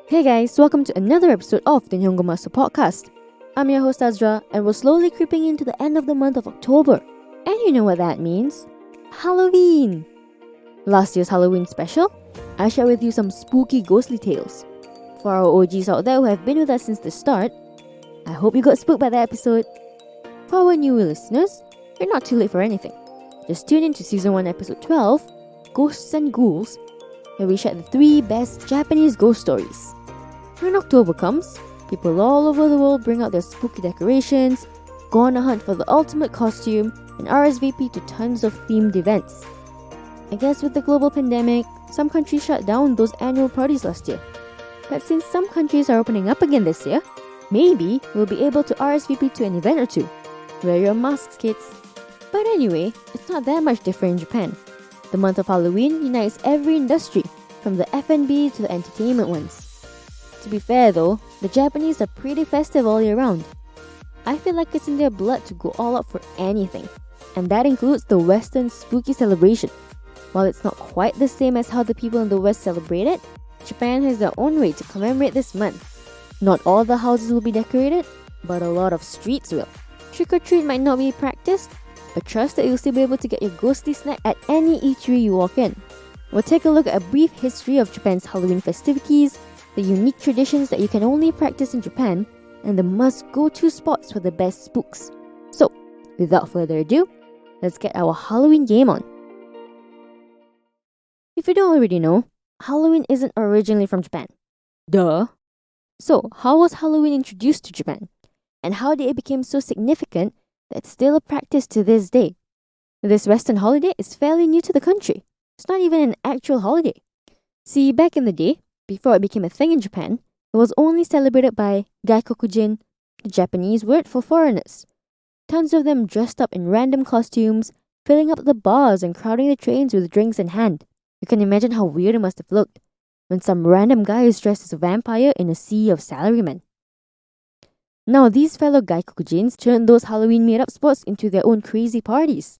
Hey guys, welcome to another episode of the Nihongo Master podcast. I'm your host Azra, and we're slowly creeping into the end of the month of October. And you know what that means? Halloween! Last year's Halloween special, I shared with you some spooky ghostly tales. For our OGs out there who have been with us since the start, I hope you got spooked by that episode. For our new listeners, you're not too late for anything. Just tune in to Season 1 Episode 12, Ghosts and Ghouls, where we shared the 3 best Japanese ghost stories. When October comes, people all over the world bring out their spooky decorations, go on a hunt for the ultimate costume, and RSVP to tons of themed events. I guess with the global pandemic, some countries shut down those annual parties last year. But since some countries are opening up again this year, maybe we'll be able to RSVP to an event or two. Wear your masks, kids. But anyway, it's not that much different in Japan. The month of Halloween unites every industry, from the F&B to the entertainment ones. To be fair though, the Japanese are pretty festive all year round. I feel like it's in their blood to go all out for anything, and that includes the Western spooky celebration. While it's not quite the same as how the people in the West celebrate it, Japan has their own way to commemorate this month. Not all the houses will be decorated, but a lot of streets will. Trick-or-treat might not be practiced, but trust that you'll still be able to get your ghostly snack at any eatery you walk in. We'll take a look at a brief history of Japan's Halloween festivities, the unique traditions that you can only practice in Japan, and the must-go-to spots for the best spooks. So, without further ado, let's get our Halloween game on. If you don't already know, Halloween isn't originally from Japan. Duh! So, how was Halloween introduced to Japan? And how did it become so significant that it's still a practice to this day? This Western holiday is fairly new to the country. It's not even an actual holiday. See, back in the day, before it became a thing in Japan, it was only celebrated by gaikokujin, the Japanese word for foreigners. Tons of them dressed up in random costumes, filling up the bars and crowding the trains with drinks in hand. You can imagine how weird it must have looked when some random guy is dressed as a vampire in a sea of salarymen. Now, these fellow gaikokujins turned those Halloween made-up spots into their own crazy parties.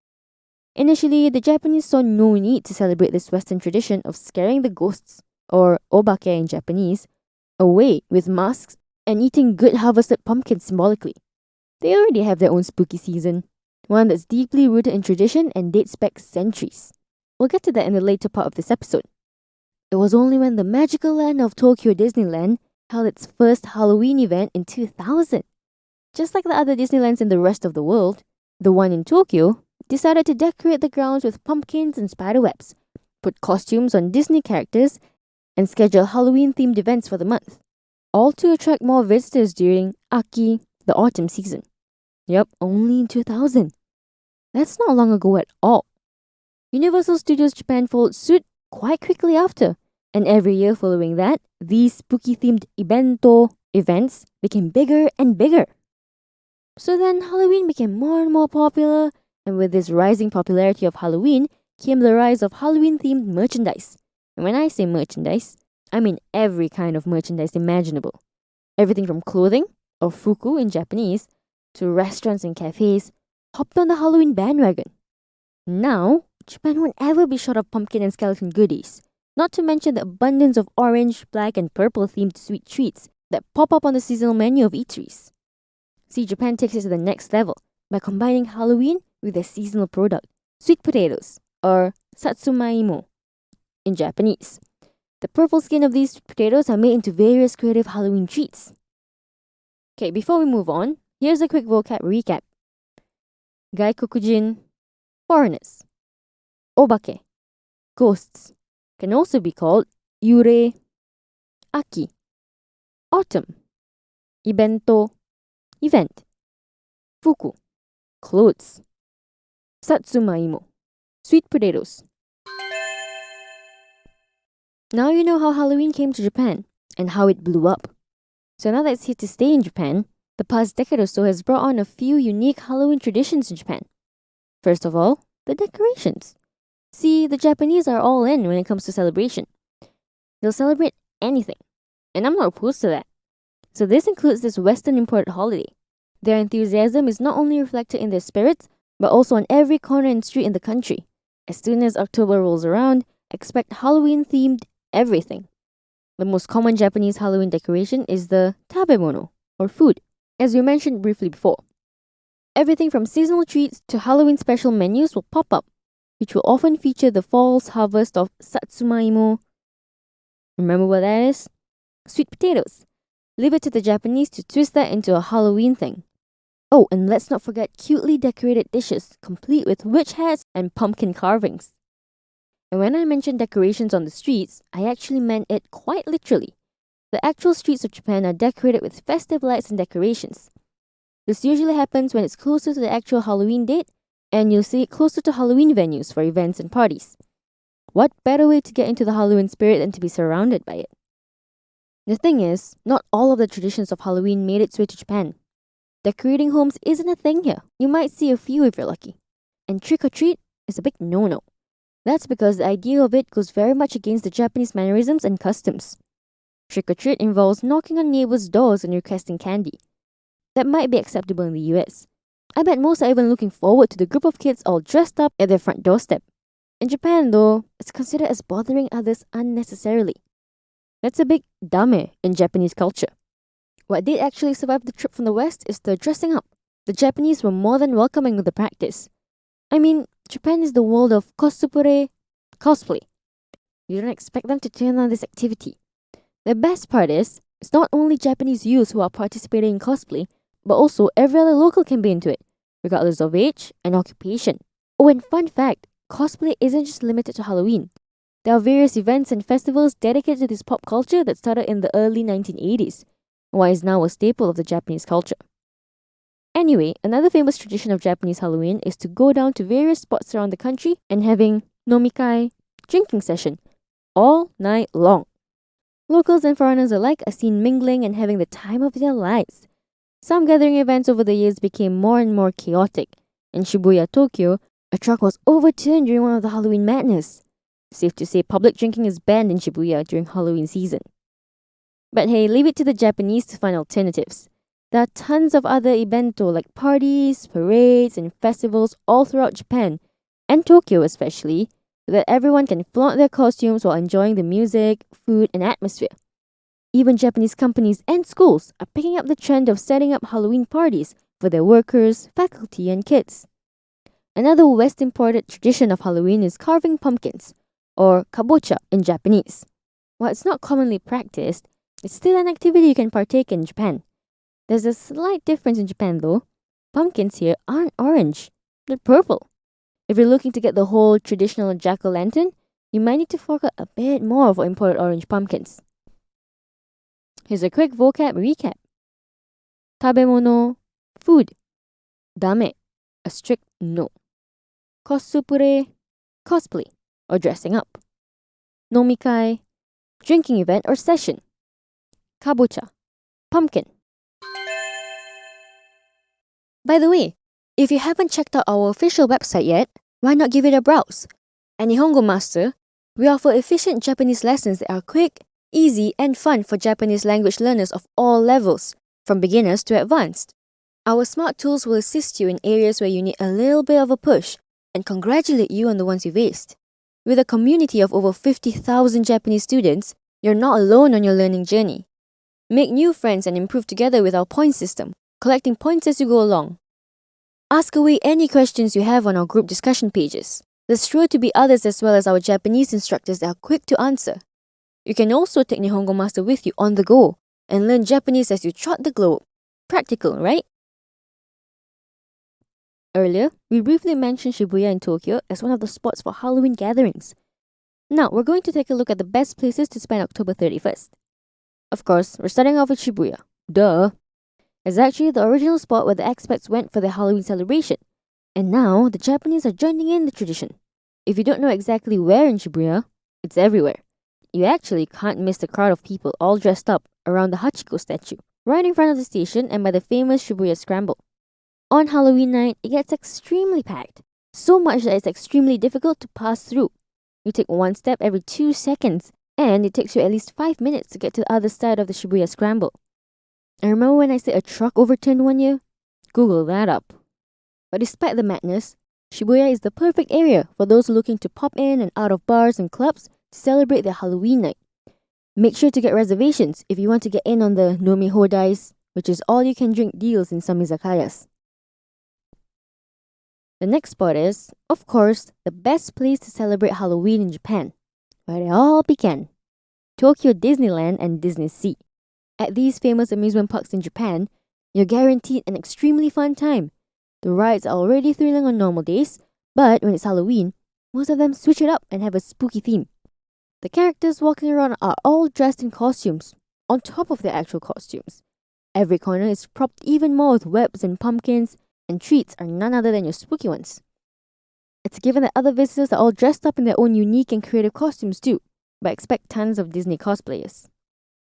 Initially, the Japanese saw no need to celebrate this Western tradition of scaring the ghosts, or obake in Japanese, away with masks and eating good harvested pumpkins symbolically. They already have their own spooky season, one that's deeply rooted in tradition and dates back centuries. We'll get to that in the later part of this episode. It was only when the magical land of Tokyo Disneyland held its first Halloween event in 2000. Just like the other Disneylands in the rest of the world, the one in Tokyo decided to decorate the grounds with pumpkins and spiderwebs, put costumes on Disney characters, and schedule Halloween-themed events for the month, all to attract more visitors during Aki, the autumn season. Yep, only in 2000. That's not long ago at all. Universal Studios Japan followed suit quite quickly after, and every year following that, these spooky-themed ibento events became bigger and bigger. So then Halloween became more and more popular, and with this rising popularity of Halloween came the rise of Halloween-themed merchandise. And when I say merchandise, I mean every kind of merchandise imaginable. Everything from clothing, or fuku in Japanese, to restaurants and cafes hopped on the Halloween bandwagon. Now, Japan won't ever be short of pumpkin and skeleton goodies, not to mention the abundance of orange, black, and purple-themed sweet treats that pop up on the seasonal menu of eateries. See, Japan takes it to the next level by combining Halloween with their seasonal product, sweet potatoes, or satsumaimo in Japanese. The purple skin of these potatoes are made into various creative Halloween treats. Okay, before we move on, here's a quick vocab recap. Gaikokujin, foreigners. Obake, ghosts, can also be called yurei. Aki, autumn. Ibento, event. Fuku, clothes. Satsumaimo, sweet potatoes. Now you know how Halloween came to Japan and how it blew up. So now that it's here to stay in Japan, the past decade or so has brought on a few unique Halloween traditions in Japan. First of all, the decorations. See, the Japanese are all in when it comes to celebration. They'll celebrate anything, and I'm not opposed to that. So this includes this Western imported holiday. Their enthusiasm is not only reflected in their spirits, but also on every corner and street in the country. As soon as October rolls around, expect Halloween-themed everything. The most common Japanese Halloween decoration is the tabemono, or food, as we mentioned briefly before. Everything from seasonal treats to Halloween special menus will pop up, which will often feature the fall's harvest of satsumaimo. Remember what that is? Sweet potatoes. Leave it to the Japanese to twist that into a Halloween thing. Oh, and let's not forget cutely decorated dishes, complete with witch hats and pumpkin carvings. And when I mentioned decorations on the streets, I actually meant it quite literally. The actual streets of Japan are decorated with festive lights and decorations. This usually happens when it's closer to the actual Halloween date, and you'll see it closer to Halloween venues for events and parties. What better way to get into the Halloween spirit than to be surrounded by it? The thing is, not all of the traditions of Halloween made its way to Japan. Decorating homes isn't a thing here. You might see a few if you're lucky. And trick-or-treat is a big no-no. That's because the idea of it goes very much against the Japanese mannerisms and customs. Trick-or-treat involves knocking on neighbors' doors and requesting candy. That might be acceptable in the US. I bet most are even looking forward to the group of kids all dressed up at their front doorstep. In Japan, though, it's considered as bothering others unnecessarily. That's a big dame in Japanese culture. What did actually survive the trip from the West is the dressing up. The Japanese were more than welcoming with the practice. I mean, Japan is the world of cosplay. You don't expect them to turn on this activity. The best part is, it's not only Japanese youths who are participating in cosplay, but also every other local can be into it, regardless of age and occupation. Oh, and fun fact, cosplay isn't just limited to Halloween. There are various events and festivals dedicated to this pop culture that started in the early 1980s, and what is now a staple of the Japanese culture. Anyway, another famous tradition of Japanese Halloween is to go down to various spots around the country and having nomikai, drinking session, all night long. Locals and foreigners alike are seen mingling and having the time of their lives. Some gathering events over the years became more and more chaotic. In Shibuya, Tokyo, a truck was overturned during one of the Halloween madness. Safe to say public drinking is banned in Shibuya during Halloween season. But hey, leave it to the Japanese to find alternatives. There are tons of other ibento like parties, parades, and festivals all throughout Japan, and Tokyo especially, so that everyone can flaunt their costumes while enjoying the music, food, and atmosphere. Even Japanese companies and schools are picking up the trend of setting up Halloween parties for their workers, faculty, and kids. Another West imported tradition of Halloween is carving pumpkins, or kabocha in Japanese. While it's not commonly practiced, it's still an activity you can partake in Japan. There's a slight difference in Japan though. Pumpkins here aren't orange, they're purple. If you're looking to get the whole traditional jack-o'-lantern, you might need to fork out a bit more for imported orange pumpkins. Here's a quick vocab recap. Tabemono, food. Dame, a strict no. Cosplay, cosplay, or dressing up. Nomikai, drinking event or session. Kabocha, pumpkin. By the way, if you haven't checked out our official website yet, why not give it a browse? At Nihongo Master, we offer efficient Japanese lessons that are quick, easy, and fun for Japanese language learners of all levels, from beginners to advanced. Our smart tools will assist you in areas where you need a little bit of a push and congratulate you on the ones you've aced. With a community of over 50,000 Japanese students, you're not alone on your learning journey. Make new friends and improve together with our point system, collecting points as you go along. Ask away any questions you have on our group discussion pages. There's sure to be others as well as our Japanese instructors that are quick to answer. You can also take Nihongo Master with you on the go and learn Japanese as you trot the globe. Practical, right? Earlier, we briefly mentioned Shibuya in Tokyo as one of the spots for Halloween gatherings. Now, we're going to take a look at the best places to spend October 31st. Of course, we're starting off with Shibuya. Duh! It's actually the original spot where the expats went for their Halloween celebration. And now, the Japanese are joining in the tradition. If you don't know exactly where in Shibuya, it's everywhere. You actually can't miss the crowd of people all dressed up around the Hachiko statue, right in front of the station and by the famous Shibuya Scramble. On Halloween night, it gets extremely packed, so much that it's extremely difficult to pass through. You take one step every 2 seconds, and it takes you at least 5 minutes to get to the other side of the Shibuya Scramble. I remember when I said a truck overturned one year? Google that up. But despite the madness, Shibuya is the perfect area for those looking to pop in and out of bars and clubs to celebrate their Halloween night. Make sure to get reservations if you want to get in on the Nomi Hodais, which is all you can drink deals in some izakayas. The next spot is, of course, the best place to celebrate Halloween in Japan, where it all began. Tokyo Disneyland and Disney Sea. At these famous amusement parks in Japan, you're guaranteed an extremely fun time. The rides are already thrilling on normal days, but when it's Halloween, most of them switch it up and have a spooky theme. The characters walking around are all dressed in costumes, on top of their actual costumes. Every corner is propped even more with webs and pumpkins, and treats are none other than your spooky ones. It's given that other visitors are all dressed up in their own unique and creative costumes too, but expect tons of Disney cosplayers.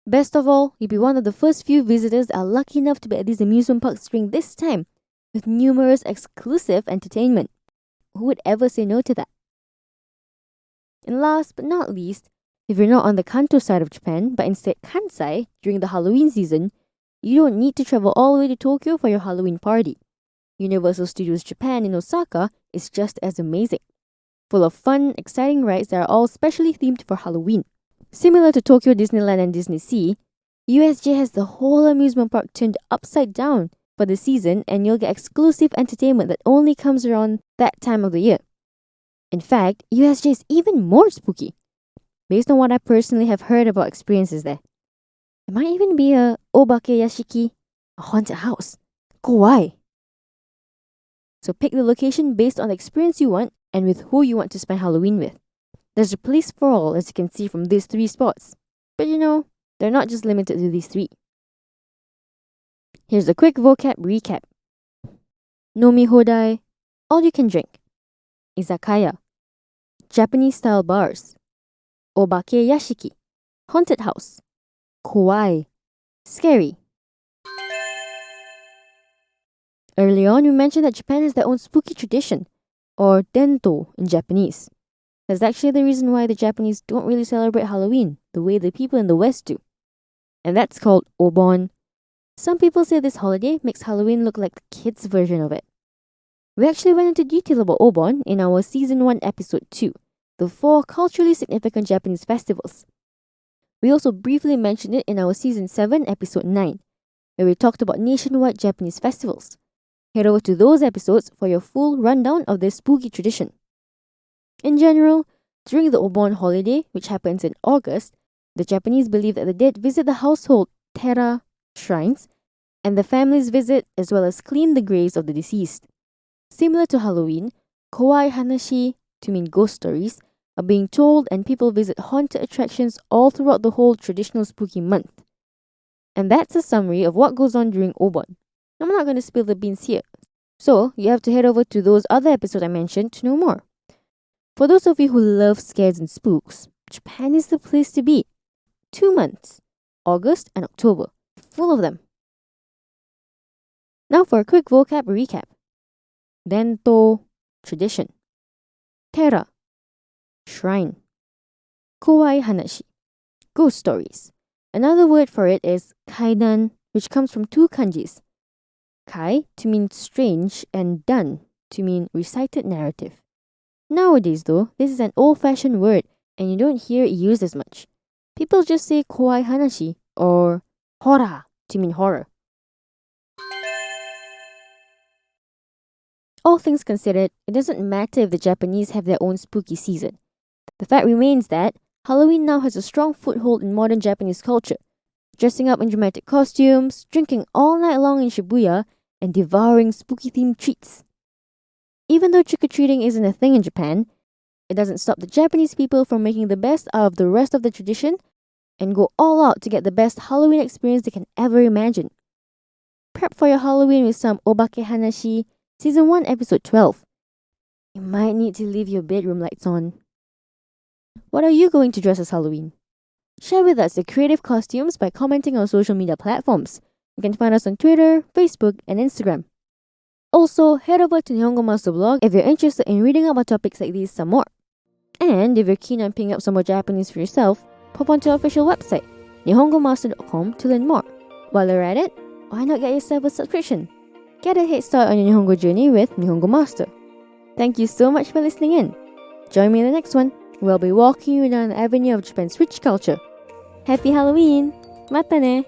Best of all, you'll be one of the first few visitors that are lucky enough to be at these amusement parks during this time, with numerous exclusive entertainment. Who would ever say no to that? And last but not least, if you're not on the Kanto side of Japan, but instead Kansai during the Halloween season, you don't need to travel all the way to Tokyo for your Halloween party. Universal Studios Japan in Osaka is just as amazing. Full of fun, exciting rides that are all specially themed for Halloween. Similar to Tokyo Disneyland and Disney Sea, USJ has the whole amusement park turned upside down for the season, and you'll get exclusive entertainment that only comes around that time of the year. In fact, USJ is even more spooky, based on what I personally have heard about experiences there. It might even be a obake yashiki, a haunted house. Kawaii. So pick the location based on the experience you want and with who you want to spend Halloween with. There's a place for all, as you can see from these 3 spots. But they're not just limited to these 3. Here's a quick vocab recap. Nomi Hodai, all you can drink. Izakaya, Japanese style bars. Obake yashiki, haunted house. Kawaii, scary. Early on, we mentioned that Japan has their own spooky tradition, or dento in Japanese. That's actually the reason why the Japanese don't really celebrate Halloween the way the people in the West do. And that's called Obon. Some people say this holiday makes Halloween look like the kids' version of it. We actually went into detail about Obon in our Season 1 Episode 2, the 4 culturally significant Japanese festivals. We also briefly mentioned it in our Season 7 Episode 9, where we talked about nationwide Japanese festivals. Head over to those episodes for your full rundown of this spooky tradition. In general, during the Obon holiday, which happens in August, the Japanese believe that the dead visit the household tera shrines, and the families visit as well as clean the graves of the deceased. Similar to Halloween, kawaii hanashi, to mean ghost stories, are being told, and people visit haunted attractions all throughout the whole traditional spooky month. And that's a summary of what goes on during Obon. I'm not going to spill the beans here, so you have to head over to those other episodes I mentioned to know more. For those of you who love scares and spooks, Japan is the place to be. 2 months, August and October, full of them. Now for a quick vocab recap. Dento, tradition. Tera, shrine. Kawaii hanashi, ghost stories. Another word for it is kaidan, which comes from 2 kanjis. Kai to mean strange and dan to mean recited narrative. Nowadays though, this is an old-fashioned word and you don't hear it used as much. People just say kawaii hanashi or hora to mean horror. All things considered, it doesn't matter if the Japanese have their own spooky season. The fact remains that Halloween now has a strong foothold in modern Japanese culture, dressing up in dramatic costumes, drinking all night long in Shibuya, and devouring spooky-themed treats. Even though trick-or-treating isn't a thing in Japan, it doesn't stop the Japanese people from making the best out of the rest of the tradition and go all out to get the best Halloween experience they can ever imagine. Prep for your Halloween with some Obake Hanashi, Season 1, Episode 12. You might need to leave your bedroom lights on. What are you going to dress as Halloween? Share with us your creative costumes by commenting on social media platforms. You can find us on Twitter, Facebook, and Instagram. Also, head over to Nihongo Master blog if you're interested in reading about topics like these some more. And if you're keen on picking up some more Japanese for yourself, pop onto our official website, nihongomaster.com, to learn more. While you're at it, why not get yourself a subscription? Get a head start on your Nihongo journey with Nihongo Master. Thank you so much for listening in. Join me in the next one, where I'll be walking you down the avenue of Japan's rich culture. Happy Halloween! Mata ne!